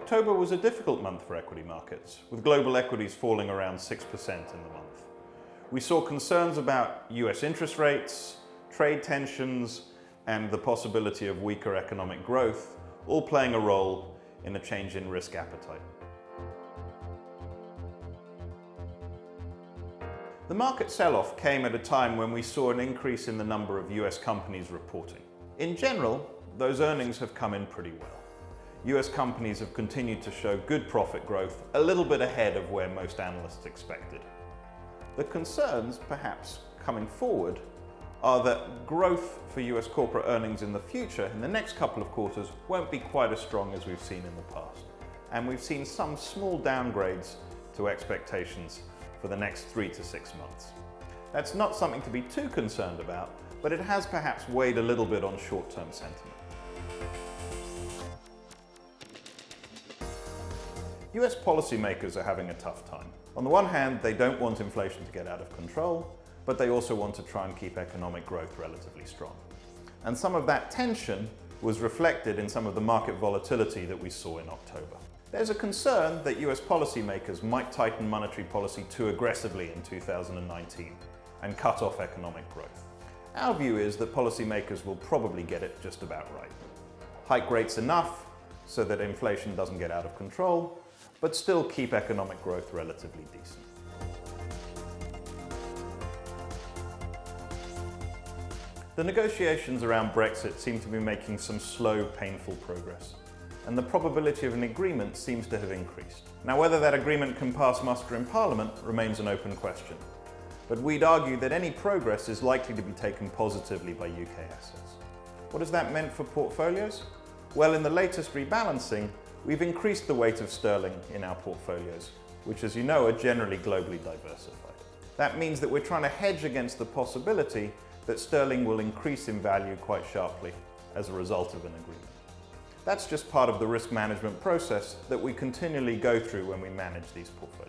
October was a difficult month for equity markets, with global equities falling around 6% in the month. We saw concerns about US interest rates, trade tensions, and the possibility of weaker economic growth, all playing a role in a change in risk appetite. The market sell-off came at a time when we saw an increase in the number of US companies reporting. In general, those earnings have come in pretty well. US companies have continued to show good profit growth, a little bit ahead of where most analysts expected. The concerns, perhaps coming forward, are that growth for US corporate earnings in the future, in the next couple of quarters, won't be quite as strong as we've seen in the past. And we've seen some small downgrades to expectations for the next 3 to 6 months. That's not something to be too concerned about, but it has perhaps weighed a little bit on short-term sentiment. US policymakers are having a tough time. On the one hand, they don't want inflation to get out of control, but they also want to try and keep economic growth relatively strong. And some of that tension was reflected in some of the market volatility that we saw in October. There's a concern that US policymakers might tighten monetary policy too aggressively in 2019 and cut off economic growth. Our view is that policymakers will probably get it just about right. Hike rates enough so that inflation doesn't get out of control, but still keep economic growth relatively decent. The negotiations around Brexit seem to be making some slow, painful progress, and the probability of an agreement seems to have increased. Now, whether that agreement can pass muster in Parliament remains an open question, but we'd argue that any progress is likely to be taken positively by UK assets. What has that meant for portfolios? Well, in the latest rebalancing, we've increased the weight of sterling in our portfolios, which, as you know, are generally globally diversified. That means that we're trying to hedge against the possibility that sterling will increase in value quite sharply as a result of an agreement. That's just part of the risk management process that we continually go through when we manage these portfolios.